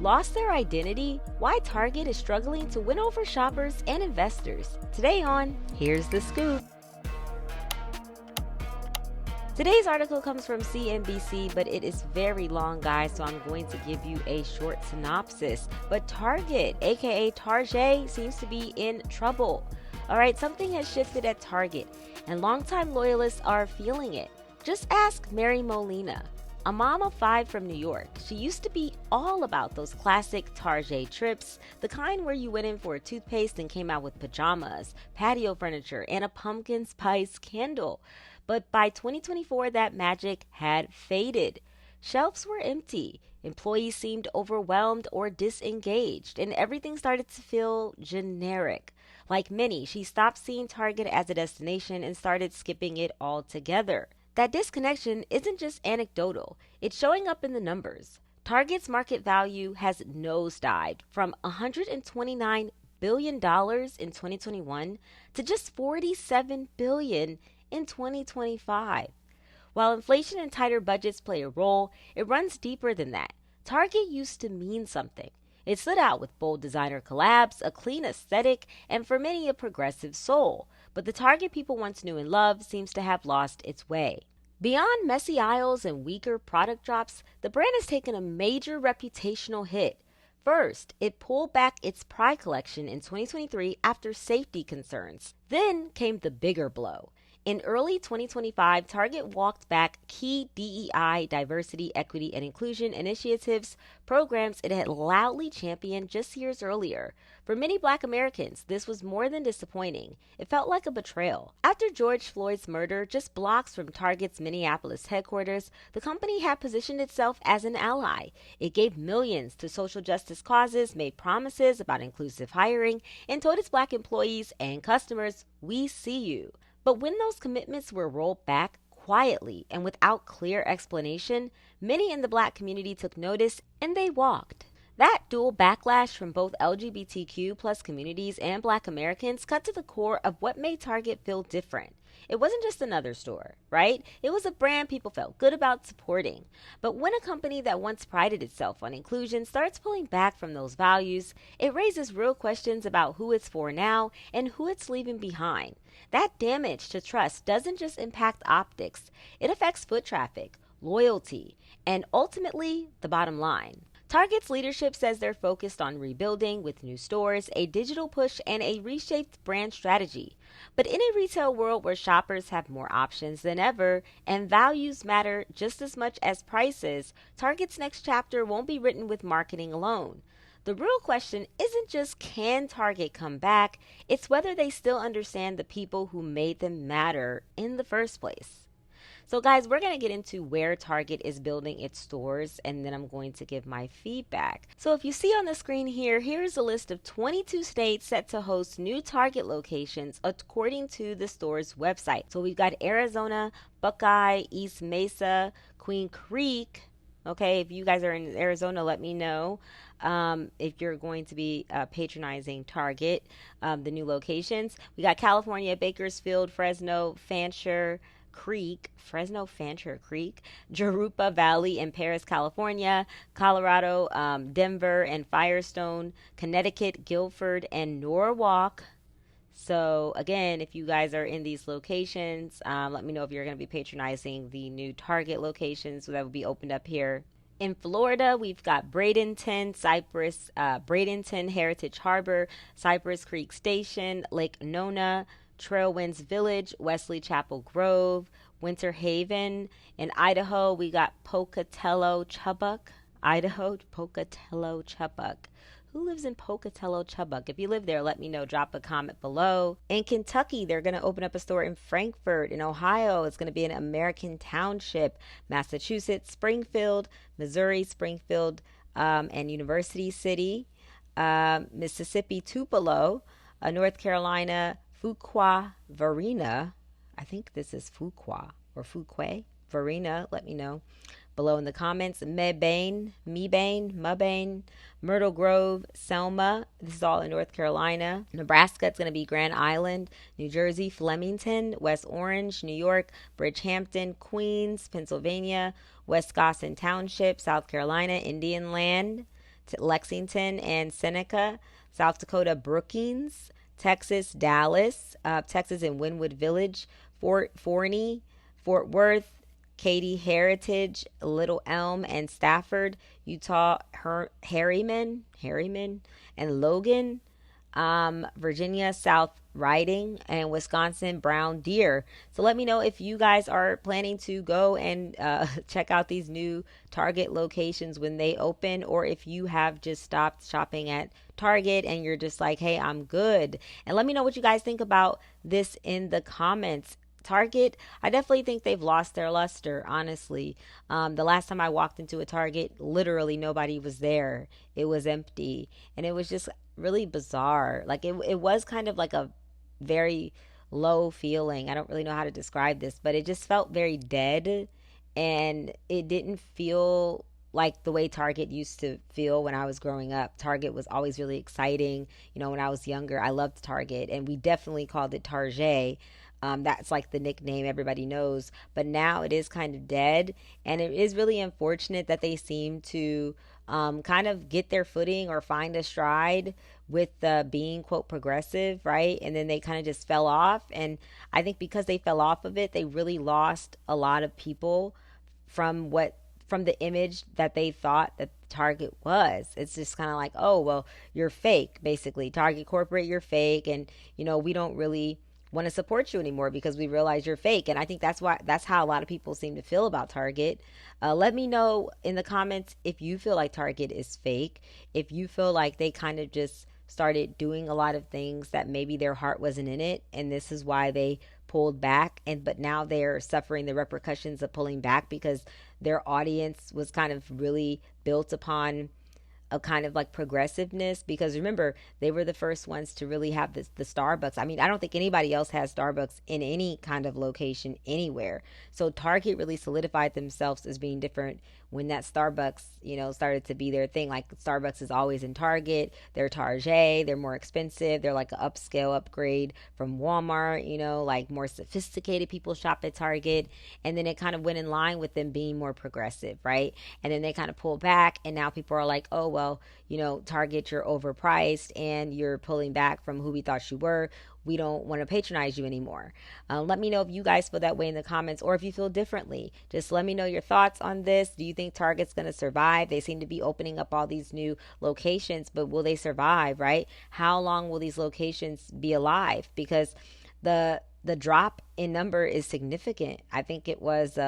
lost their identity, why Target is struggling to win over shoppers and investors. Today on Here's the Scoop. Today's article comes from CNBC, but it is very long, guys, so I'm going to give you a short synopsis. But Target, aka Tarzhay, seems to be in trouble. Alright, something has shifted at Target, and longtime loyalists are feeling it. Just ask Mary Molina, a mom of 5 from New York. She used to be all about those classic Tarzhay trips, the kind where you went in for a toothpaste and came out with pajamas, patio furniture, and a pumpkin spice candle. But by 2024, that magic had faded. Shelves were empty, employees seemed overwhelmed or disengaged, and everything started to feel generic. Like many, she stopped seeing Target as a destination and started skipping it altogether. That disconnection isn't just anecdotal, it's showing up in the numbers. Target's market value has nosedived from $129 billion in 2021 to just $47 billion in 2025. While inflation and tighter budgets play a role, it runs deeper than that. Target used to mean something. It stood out with bold designer collabs, a clean aesthetic, and for many a progressive soul. But the Target people once knew and loved seems to have lost its way. Beyond messy aisles and weaker product drops, the brand has taken a major reputational hit. First, it pulled back its Pride collection in 2023 after safety concerns. Then came the bigger blow. In early 2025, Target walked back key DEI, diversity, equity, and inclusion initiatives, programs it had loudly championed just years earlier. For many Black Americans, this was more than disappointing. It felt like a betrayal. After George Floyd's murder, just blocks from Target's Minneapolis headquarters, the company had positioned itself as an ally. It gave millions to social justice causes, made promises about inclusive hiring, and told its Black employees and customers, "We see you." But when those commitments were rolled back quietly and without clear explanation, many in the Black community took notice and they walked. That dual backlash from both LGBTQ plus communities and Black Americans cut to the core of what made Target feel different. It wasn't just another store, right? It was a brand people felt good about supporting. But when a company that once prided itself on inclusion starts pulling back from those values, it raises real questions about who it's for now and who it's leaving behind. That damage to trust doesn't just impact optics, it affects foot traffic, loyalty, and ultimately the bottom line. Target's leadership says they're focused on rebuilding with new stores, a digital push, and a reshaped brand strategy. But in a retail world where shoppers have more options than ever and values matter just as much as prices, Target's next chapter won't be written with marketing alone. The real question isn't just can Target come back, it's whether they still understand the people who made them matter in the first place. So guys, we're going to get into where Target is building its stores, and then I'm going to give my feedback. So if you see on the screen here, here's a list of 22 states set to host new Target locations according to the store's website. So we've got Arizona, Buckeye, East Mesa, Queen Creek. Okay, if you guys are in Arizona, let me know if you're going to be patronizing Target, the new locations. We got California, Bakersfield, Fresno, Fancher Creek, Jurupa Valley and Paris, California, Colorado, Denver and Firestone, Connecticut, Guilford, and Norwalk. So again, if you guys are in these locations, let me know if you're going to be patronizing the new Target locations that will be opened up here. In Florida, we've got Bradenton, Bradenton Heritage Harbor, Cypress Creek Station, Lake Nona, Trailwinds Village, Wesley Chapel Grove, Winter Haven. In Idaho, we got Pocatello, Chubbuck. Who lives in Pocatello, Chubbuck? If you live there, let me know. Drop a comment below. In Kentucky, they're going to open up a store in Frankfort. In Ohio, it's going to be in American Township. Massachusetts, Springfield. Missouri, Springfield, and University City. Mississippi, Tupelo. North Carolina, Fuqua, Varina. I think this is Fuqua or Fuquay. Varina, let me know below in the comments. Mebane, Myrtle Grove, Selma. This is all in North Carolina. Nebraska, it's going to be Grand Island. New Jersey, Flemington. West Orange, New York. Bridgehampton, Queens, Pennsylvania. Wisconsin Township, South Carolina. Indian Land. Lexington and Seneca, South Dakota, Brookings, Texas, Dallas, Texas and Wynwood Village, Fort Forney, Fort Worth, Katy, Heritage, Little Elm, and Stafford, Utah, Harriman, and Logan, Virginia, South Riding, and Wisconsin, Brown Deer. So let me know if you guys are planning to go and check out these new Target locations when they open, or if you have just stopped shopping at Target and you're just like, hey, I'm good. And let me know what you guys think about this in the comments. Target, I definitely think they've lost their luster, honestly. The last time I walked into a Target, literally nobody was there. It was empty. And it was just really bizarre. Like it was kind of like a very low feeling. I don't really know how to describe this, but it just felt very dead. And it didn't feel like the way Target used to feel when I was growing up. Target was always really exciting. You know, when I was younger, I loved Target, and we definitely called it Tarzhay. That's like the nickname everybody knows. But now it is kind of dead. And it is really unfortunate that they seem to kind of get their footing or find a stride with being, quote, progressive, right? And then they kind of just fell off. And I think because they fell off of it, they really lost a lot of people from the image that they thought that Target was. It's just kind of like, oh, well, you're fake, basically. Target Corporate, you're fake. And, you know, we don't really want to support you anymore because we realize you're fake. And I think that's how a lot of people seem to feel about Target. Let me know in the comments if you feel like Target is fake, if you feel like they kind of just started doing a lot of things that maybe their heart wasn't in it, and this is why they pulled back, and but now they're suffering the repercussions of pulling back because their audience was kind of really built upon a kind of like progressiveness, because remember, they were the first ones to really have the Starbucks. I mean, I don't think anybody else has Starbucks in any kind of location anywhere. So Target really solidified themselves as being different when that Starbucks, you know, started to be their thing. Like Starbucks is always in Target. They're Tarzhay. They're more expensive. They're like an upscale upgrade from Walmart, you know, like more sophisticated people shop at Target. And then it kind of went in line with them being more progressive, right? And then they kind of pulled back, and now people are like, oh, well, you know, Target, you're overpriced and you're pulling back from who we thought you were. We don't want to patronize you anymore. Let me know if you guys feel that way in the comments, or if you feel differently. Just let me know your thoughts on this. Do you think Target's going to survive? They seem to be opening up all these new locations, but will they survive, right? How long will these locations be alive? Because the drop in number is significant. I think it was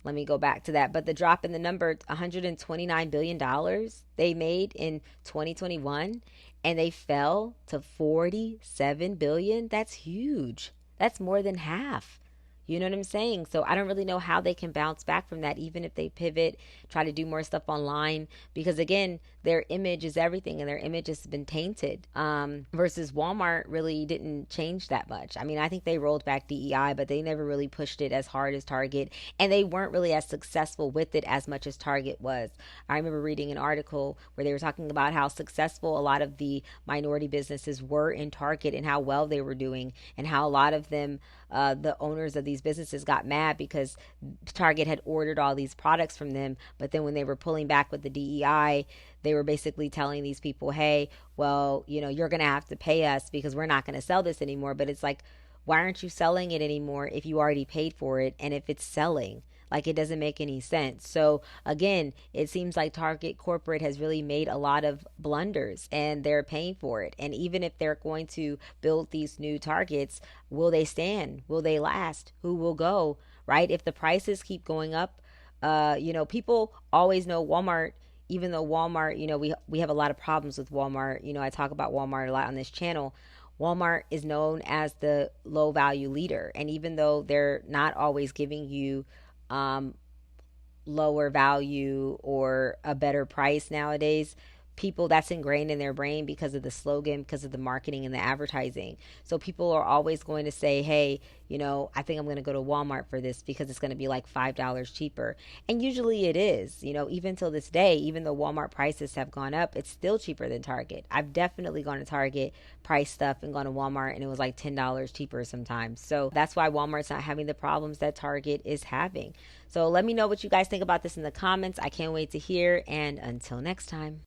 let me go back to that. But the drop in the number, $129 billion they made in 2021, and they fell to 47 billion. That's huge. That's more than half. You know what I'm saying? So I don't really know how they can bounce back from that, even if they pivot, try to do more stuff online, because again, their image is everything, and their image has been tainted. Versus Walmart really didn't change that much. I mean, I think they rolled back DEI, but they never really pushed it as hard as Target, and they weren't really as successful with it as much as Target was. I remember reading an article where they were talking about how successful a lot of the minority businesses were in Target and how well they were doing, and how a lot of them, the owners of these businesses, got mad because Target had ordered all these products from them, but then when they were pulling back with the DEI, they were basically telling these people, hey, well, you know, you're going to have to pay us because we're not going to sell this anymore. But it's like, why aren't you selling it anymore if you already paid for it? And if it's selling, like, it doesn't make any sense. So again, it seems like Target Corporate has really made a lot of blunders, and they're paying for it. And even if they're going to build these new Targets, will they stand? Will they last? Who will go? Right? If the prices keep going up, you know, people always know Walmart. Even though Walmart, you know, we have a lot of problems with Walmart. You know, I talk about Walmart a lot on this channel. Walmart is known as the low value leader. And even though they're not always giving you lower value or a better price nowadays, people, that's ingrained in their brain because of the slogan, because of the marketing and the advertising. So people are always going to say, hey, you know, I think I'm going to go to Walmart for this because it's going to be like $5 cheaper. And usually it is, you know, even till this day, even though Walmart prices have gone up, it's still cheaper than Target. I've definitely gone to Target, price stuff, and gone to Walmart, and it was like $10 cheaper sometimes. So that's why Walmart's not having the problems that Target is having. So let me know what you guys think about this in the comments. I can't wait to hear. And until next time.